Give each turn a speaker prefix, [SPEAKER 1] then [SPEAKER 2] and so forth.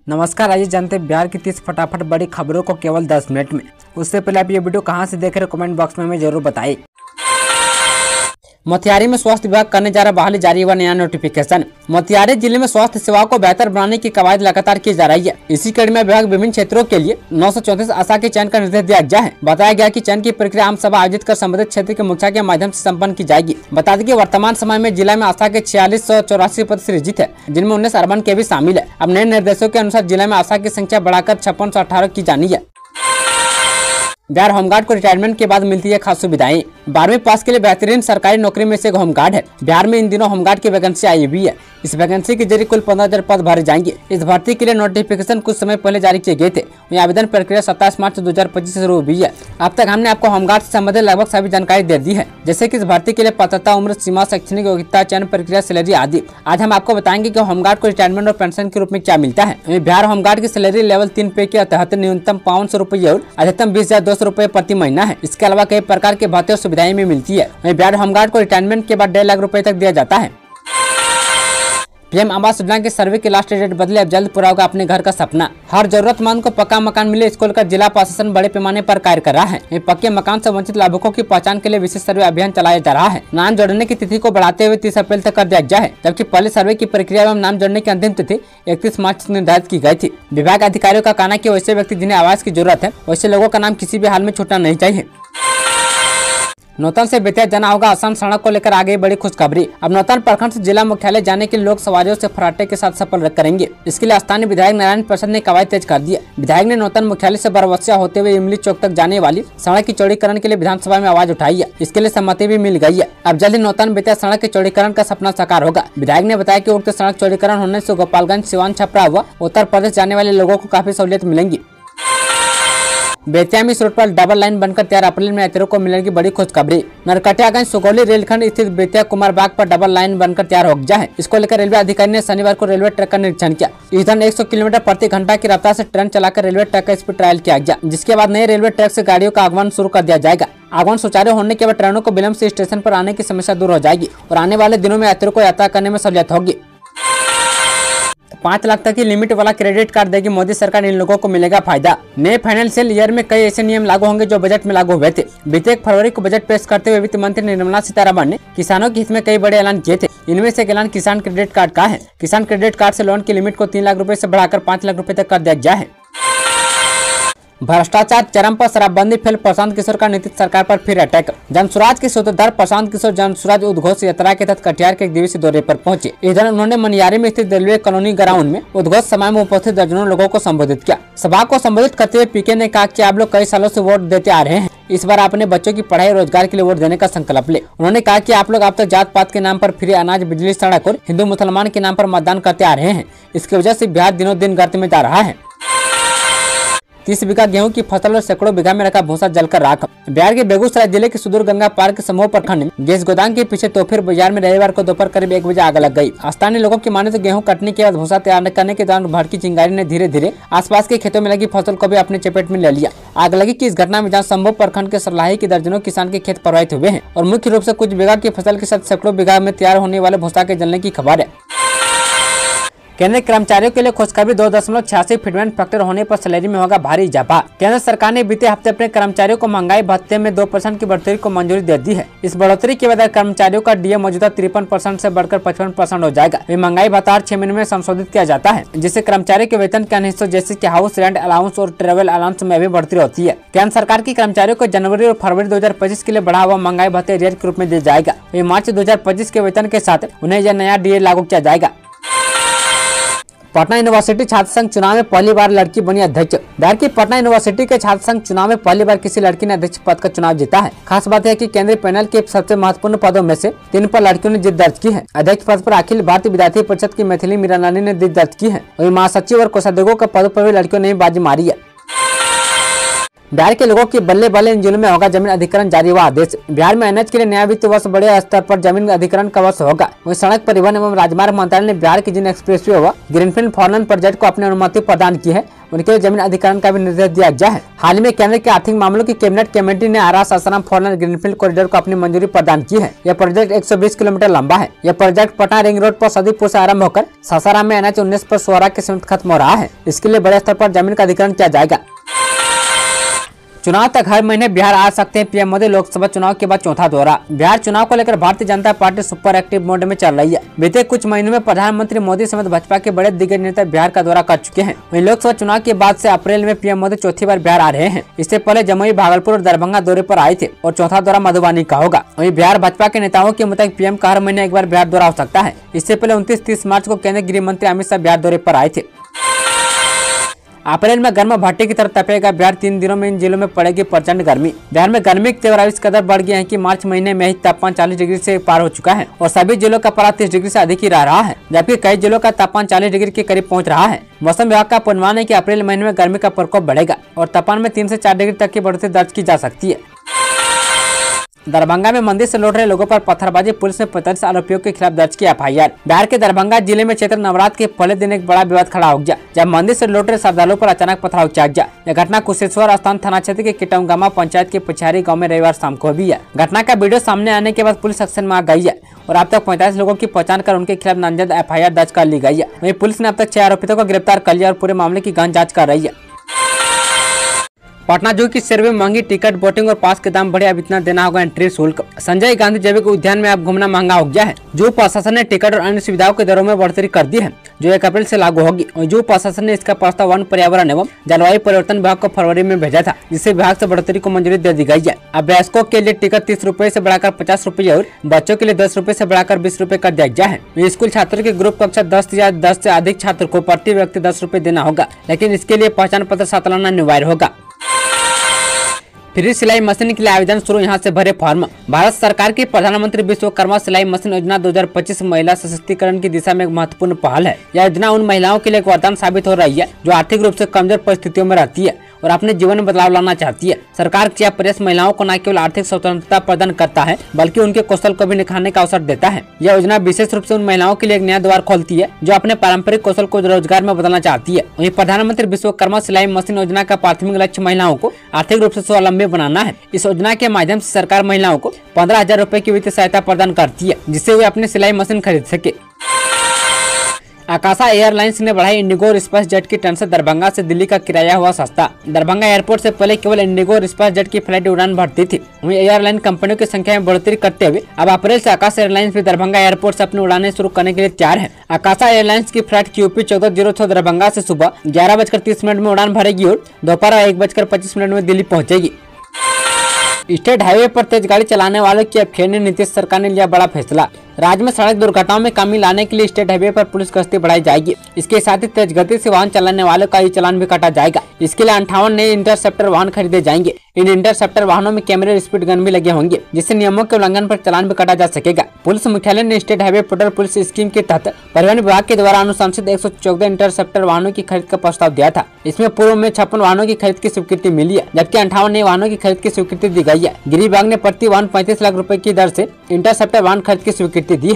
[SPEAKER 1] नमस्कार, आइए जानते हैं बिहार की 30 फटाफट बड़ी खबरों को केवल 10 मिनट में। उससे पहले आप ये वीडियो कहां से देख रहे हैं कमेंट बॉक्स में हमें जरूर बताइए। मोतिहारी में स्वास्थ्य विभाग करने जा रहा बहाली जारी हुआ नया नोटिफिकेशन। मोतिहारी जिले में स्वास्थ्य सेवाओं को बेहतर बनाने की कवायद लगातार की जा रही है। इसी कड़ी में विभाग विभिन्न क्षेत्रों के लिए 934 आशा के चयन का निर्देश दिया गया है। बताया गया कि चयन की प्रक्रिया आम सभा आयोजित कर संबंधित क्षेत्र के मुखिया के माध्यम से संपन्न की जाएगी। बता दें कि वर्तमान समय में जिला में आशा के 4684 पद सृजित है, जिनमें 19 अर्बन के भी शामिल है। अब नए निर्देशों के अनुसार जिला में आशा की संख्या बढ़ाकर 5618 की जानी है। बिहार होमगार्ड को रिटायरमेंट के बाद मिलती है खास सुविधाएं। 12वीं पास के लिए बेहतरीन सरकारी नौकरी में से एक होमगार्ड है। बिहार में इन दिनों होमगार्ड की वैकेंसी आई हुई है। इस वैकेंसी के जरिए कुल 15,000 पद भरे जाएंगे। इस भर्ती के लिए नोटिफिकेशन कुछ समय पहले जारी किए गए थे। वहीं आवेदन प्रक्रिया 27 मार्च 2025 से शुरू हुई है। अब तक हमने आपको होमगार्ड से संबंधित लगभग सभी जानकारी दे दी है, जैसे कि इस भर्ती के लिए पात्रता, उम्र सीमा, शैक्षणिक योग्यता, चयन प्रक्रिया, सैलरी आदि। आज हम आपको बताएंगे कि होमगार्ड को रिटायरमेंट और पेंशन के रूप में क्या मिलता है। बिहार होमगार्ड की सैलरी लेवल 3 पे के तहत न्यूनतम 500 रुपये और अधिकतम 20,200 रुपये प्रति महीना है। इसके अलावा कई प्रकार के भत्ते और सुविधाएं भी मिलती है। बिहार होमगार्ड को रिटायरमेंट के बाद 1.5 लाख रुपए तक दिया जाता है। पीएम आवास योजना के सर्वे की लास्ट डेट बदले, अब जल्द पूरा होगा अपने घर का सपना। हर जरूरतमंद को पक्का मकान मिले, इसको लेकर जिला प्रशासन बड़े पैमाने पर कार्य कर रहा है। पक्के मकान से वंचित लाभुकों की पहचान के लिए विशेष सर्वे अभियान चलाया जा रहा है। नाम जोड़ने की तिथि को बढ़ाते हुए 30 अप्रैल तक कर दिया गया है, जबकि पहले सर्वे की प्रक्रिया एवं नाम जोड़ने की अंतिम तिथि 31 मार्च निर्धारित की गई थी। विभाग अधिकारियों का कहना है कि वैसे व्यक्ति जिन्हें आवास की जरूरत है, वैसे लोगों का नाम किसी भी हाल में छूटना नहीं चाहिए। नौतन से बेतिया जाना होगा आसान सड़क को लेकर आगे बड़ी खुशखबरी। अब नौतन प्रखंड से जिला मुख्यालय जाने के लिए लोग सवारियों से फराटे के साथ सफर करेंगे। इसके लिए स्थानीय विधायक नारायण प्रसाद ने कवायद तेज कर दी है। विधायक ने नौतन मुख्यालय से बरवसिया होते हुए इमली चौक तक जाने वाली सड़क की चौड़ीकरण के लिए विधानसभा में आवाज उठाई है। इसके लिए सहमति भी मिल गई है। अब जल्द ही नौतन बेतिया सड़क के चौड़ीकरण का सपना साकार होगा। विधायक ने बताया कि उक्त सड़क चौड़ीकरण होने से गोपालगंज, सिवान, छपरा व उत्तर प्रदेश जाने वाले लोगों को काफी सहूलियत मिलेंगी। बेतिया में इस रोड पर डबल लाइन बनकर 13 अप्रैल में यात्रियों को मिलेगी बड़ी खुशखबरी। नरकटियागंज सुगौली रेलखंड स्थित बेतिया कुमार बाग पर डबल लाइन बनकर तैयार हो गया है। इसको लेकर रेलवे अधिकारी ने शनिवार को रेलवे ट्रैक का निरीक्षण किया। इस दौरान 100 किलोमीटर प्रति घंटा की रफ्तार से ट्रेन चलाकर रेलवे ट्रैक का स्पीड ट्रायल किया गया, जिसके बाद नए रेलवे ट्रैक से गाड़ियों का आगमन शुरू कर दिया जाएगा। आगमन सुचारू होने के बाद ट्रेनों को विलंब से स्टेशन पर आने की समस्या दूर हो जाएगी और आने वाले दिनों में यात्रियों को यात्रा करने में सहूलियत होगी। 5 लाख तक की लिमिट वाला क्रेडिट कार्ड देगी मोदी सरकार, इन लोगों को मिलेगा फायदा। नए फाइनेंशियल ईयर में कई ऐसे नियम लागू होंगे जो बजट में लागू हुए थे। बीते 1 फरवरी को बजट पेश करते हुए वित्त मंत्री निर्मला सीतारमण ने किसानों के हित में कई बड़े ऐलान किए थे। इनमें से एक ऐलान किसान क्रेडिट कार्ड का है। किसान क्रेडिट कार्ड से लोन की लिमिट को 3 लाख रुपए से बढ़ाकर 5 लाख रुपए तक कर दिया गया है। भ्रष्टाचार चरम पर, शराबबंदी फेल, प्रशांत किशोर का नीतीश सरकार पर फिर अटैक। जनसुराज के सूत्रधार प्रशांत किशोर जनसुराज उद्घोष यात्रा के तहत कटिहार के 1 दिवसीय दौरे पर पहुंचे। इधर उन्होंने मनियारी में स्थित रेलवे कॉलोनी ग्राउंड में उद्घोष सभा में उपस्थित दर्जनों लोगों को संबोधित किया। सभा को संबोधित करते हुए पीके ने कहा कि आप लोग कई सालों से वोट देते आ रहे हैं, इस बार अपने बच्चों की पढ़ाई रोजगार के लिए वोट देने का संकल्प ले। उन्होंने कहा कि आप लोग अब तक जात पात के नाम पर फ्री अनाज, बिजली, सड़क और हिंदू मुसलमान के नाम पर मतदान करते आ रहे हैं। इसकी वजह से बिहार दिनों दिन गर्त में जा रहा है। 30 बीघा गेहूं की फसल और सैकड़ों बीघा में रखा भूसा जलकर राख। बिहार के बेगूसराय जिले के सुदूर गंगा पार के समूह प्रखंड में गैस गोदाम के पीछे तोफिर बाजार में रविवार को दोपहर करीब 1 बजे आग लग गई। स्थानीय लोगों की माने तो गेहूं कटने के बाद भूसा तैयार करने के दौरान भड़की चिंगारी ने धीरे धीरे आसपास के खेतों में लगी फसल को भी अपने चपेट में ले लिया। आग लगी की इस घटना में जहाँ संभव प्रखंड के सरलाही के दर्जनों किसान के खेत प्रभावित हुए हैं और मुख्य रूप से कुछ बीघा की फसल के साथ सैकड़ों बीघा में तैयार होने वाले भूसा के जलने की खबर है। केंद्रीय कर्मचारियों के लिए खुशखबरी, 2.86 फिटमेंट फैक्टर होने पर सैलरी में होगा भारी इजाफा। केंद्र सरकार ने बीते हफ्ते अपने कर्मचारियों को महंगाई भत्ते में 2% की बढ़ोतरी को मंजूरी दे दी है। इस बढ़ोतरी के बाद कर्मचारियों का डीए मौजूदा 53% से बढ़कर 55% हो जाएगा। महंगाई भत्ता हर 6 महीने में संशोधित किया जाता है, जिससे कर्मचारियों के वेतन के अन्य हिस्सों जैसे कि हाउस रेंट अलाउंस और ट्रेवल अलाउंस में भी बढ़ोतरी होती है। केंद्र सरकार की कर्मचारियों को जनवरी और फरवरी 2025 के लिए बढ़ा हुआ महंगाई भत्ते एरियर के रूप में दिया जाएगा। मार्च 2025 के वेतन के साथ उन्हें यह नया डीए लागू किया जाएगा। पटना यूनिवर्सिटी छात्र संघ चुनाव में पहली बार लड़की बनी अध्यक्ष। बिहार की पटना यूनिवर्सिटी के छात्र संघ चुनाव में पहली बार किसी लड़की ने अध्यक्ष पद का चुनाव जीता है। खास बात है कि केंद्रीय पैनल के सबसे महत्वपूर्ण पदों में से 3 पर लड़कियों ने जीत दर्ज की है। अध्यक्ष पद पर अखिल भारतीय विद्यार्थी परिषद की मैथिली मीरानानी ने जीत दर्ज की है। वहीं महासचिव और कोषाध्यक्षों के पदों पर भी लड़कियों ने बाजी मारी है। बिहार के लोगों की बल्ले बल्ले इन जिलों में होगा जमीन अधिग्रहण, जारी हुआ आदेश। बिहार में एनएच के लिए नया वित्त वर्ष बड़े स्तर पर जमीन अधिग्रहण का वर्ष होगा। वहीं सड़क परिवहन एवं राजमार्ग मंत्रालय ने बिहार की जिन एक्सप्रेसवे व ग्रीनफील्ड फॉरन प्रोजेक्ट को अपनी अनुमति प्रदान की है, उनके लिए जमीन अधिग्रहण का भी निर्देश दिया गया है। हाल ही में केंद्र के आर्थिक मामलों की कैबिनेट कमेटी ने आरा सासाराम 4 लेन ग्रीनफील्ड कॉरिडोर को अपनी मंजूरी प्रदान की है। यह प्रोजेक्ट 120 किलोमीटर लंबा है। यह प्रोजेक्ट पटना रिंग रोड पर सदीपुर से आरंभ होकर सासाराम में NH 19 पर सोहरा के समीप खत्म हो रहा है। इसके लिए बड़े स्तर पर जमीन का अधिग्रहण किया जाएगा। चुनाव तक हर महीने बिहार आ सकते हैं पीएम मोदी। लोकसभा चुनाव के बाद चौथा दौरा। बिहार चुनाव को लेकर Bharatiya Janata party super active mode में चल रही है। बीते कुछ महीनों में प्रधानमंत्री मोदी समेत भाजपा के बड़े दिग्गज नेता बिहार का दौरा कर चुके हैं। वहीं लोकसभा चुनाव के बाद से अप्रैल में पीएम मोदी चौथी बार बिहार आ रहे हैं। इससे पहले जमुई, भागलपुर और दरभंगा दौरे पर आए थे और चौथा दौरा मधुबनी का होगा। वहीं बिहार भाजपा के नेताओं के मुताबिक पीएम का हर महीने एक बार बिहार दौरा हो सकता है। इससे पहले 29-30 मार्च को केंद्रीय गृह मंत्री अमित शाह बिहार दौरे पर आए थे। अप्रैल में गर्म भट्टी की तरफ तपेगा बिहार। 3 दिनों में इन जिलों में पड़ेगी प्रचंड गर्मी। बिहार में गर्मी के तेवर इस कदर बढ़ गए हैं कि मार्च महीने में ही तापमान 40 डिग्री से पार हो चुका है और सभी जिलों का पारा 30 डिग्री से अधिक ही रहा है, जबकि कई जिलों का तापमान 40 डिग्री के करीब पहुंच रहा है। मौसम विभाग का पूर्वानुमान है कि अप्रैल महीने में गर्मी का प्रकोप बढ़ेगा और तापमान में 3 से 4 डिग्री तक की बढ़ोतरी दर्ज की जा सकती है। दरभंगा में मंदिर से लौट रहे लोगों पर पत्थरबाजी। पुलिस ने 45 आरोपियों के खिलाफ दर्ज किया FIR। बिहार के दरभंगा जिले में चैत्र नवरात्र के पहले दिन एक बड़ा विवाद खड़ा हो गया, जब मंदिर से लौट रहे श्रद्धालुओं पर अचानक पथराव किया गया। यह घटना कुशेश्वर स्थान थाना क्षेत्र के किटौंगामा पंचायत के पिछारी गाँव में रविवार शाम को हुई है। घटना का वीडियो सामने आने के बाद पुलिस एक्शन में आ गई है और अब तक 45 लोगों की पहचान कर उनके खिलाफ नामजद FIR दर्ज कर ली गई है। वहीं पुलिस ने अब तक 6 आरोपितों को गिरफ्तार कर लिया और पूरे मामले की गहन जाँच कर रही है। पटना जू की सैर में महंगी टिकट, बोटिंग और पास के दाम बढ़े। अब इतना देना होगा एंट्री शुल्क। संजय गांधी जैविक उद्यान में अब घूमना महंगा हो गया है। जू प्रशासन ने टिकट और अन्य सुविधाओं के दरों में बढ़ोतरी कर दी है, जो 1 अप्रैल से लागू होगी। और जू प्रशासन ने इसका प्रस्ताव वन, पर्यावरण एवं जलवायु परिवर्तन विभाग को फरवरी में भेजा था, जिससे विभाग से बढ़ोतरी को मंजूरी दे दी गई है। अब वयस्कों के लिए टिकट 30 रुपए से बढ़ाकर 50 रुपए और बच्चों के लिए 10 रुपए से बढ़ाकर 20 रुपए कर दिया गया है। स्कूल छात्रों की ग्रुप कक्षा 10 या 10 से अधिक छात्र को प्रति व्यक्ति 10 रुपए देना होगा, लेकिन इसके लिए पहचान पत्र सालाना अनिवार्य होगा। फ्री सिलाई मशीन के लिए आवेदन शुरू, यहाँ से भरे फॉर्म। भारत सरकार की प्रधानमंत्री विश्वकर्मा सिलाई मशीन योजना 2025 महिला सशक्तिकरण की दिशा में एक महत्वपूर्ण पहल है। यह योजना उन महिलाओं के लिए एक वरदान साबित हो रही है जो आर्थिक रूप से कमजोर परिस्थितियों में रहती है और अपने जीवन में बदलाव लाना चाहती है। सरकार का यह प्रयास महिलाओं को न केवल आर्थिक स्वतंत्रता प्रदान करता है, बल्कि उनके कौशल को भी निखारने का अवसर देता है। यह योजना विशेष रूप से उन महिलाओं के लिए एक नया द्वार खोलती है जो अपने पारंपरिक कौशल को रोजगार में बदलना चाहती है। वहीं प्रधानमंत्री विश्वकर्मा सिलाई मशीन योजना का प्राथमिक लक्ष्य महिलाओं को आर्थिक रूप से स्वावलंबी बनाना है। इस योजना के माध्यम से सरकार महिलाओं को 15,000 रुपए की वित्तीय सहायता प्रदान करती है, जिससे वे अपनी सिलाई मशीन खरीद सके। आकाशा एयरलाइंस ने बढ़ाई इंडिगो स्पाइस जेट की टर्न से दरभंगा से दिल्ली का किराया हुआ सस्ता। दरभंगा एयरपोर्ट से पहले केवल इंडिगो स्पाइस जेट की फ्लाइट उड़ान भरती थी। वहीं एयरलाइन कंपनियों की संख्या में बढ़ोतरी करते हुए अब अप्रैल से आकाशा एयरलाइंस भी दरभंगा एयरपोर्ट से अपनी उड़ानें शुरू करने के लिए तैयार है। आकाशा एयरलाइंस की फ्लाइट QP 1406 दरभंगा से सुबह 11:30 में उड़ान भरेगी और दोपहर 1:25 में दिल्ली पहुंचेगी। स्टेट हाईवे पर तेज गाड़ी चलाने वालों की अब खेलने नीतीश सरकार ने लिया बड़ा फैसला। राज्य में सड़क दुर्घटनाओं में कमी लाने के लिए स्टेट हाईवे पर पुलिस गश्ती बढ़ाई जाएगी। इसके साथ ही तेज गति से वाहन चलाने वालों का ई चालान भी काटा जाएगा। इसके लिए 58 नए इंटरसेप्टर वाहन खरीदे जाएंगे। इन इंटरसेप्टर वाहनों में कैमरे और स्पीड गन भी लगे होंगे, जिससे नियमों के उल्लंघन पर चालान भी काटा जा सकेगा। पुलिस मुख्यालय ने state highway portal police scheme के तहत परिवहन विभाग के द्वारा अनुशंसित 114 इंटरसेप्टर वाहनों की खरीद का प्रस्ताव दिया था। इसमें पूर्व में 56 वाहनों की खरीद की स्वीकृति मिली है, जबकि 58 नए वाहनों की खरीद की स्वीकृति दी गई है। गृह विभाग ने प्रति वाहन 35 लाख रुपए की दर से इंटरसेप्टर वाहन खरीद की स्वीकृति दी है।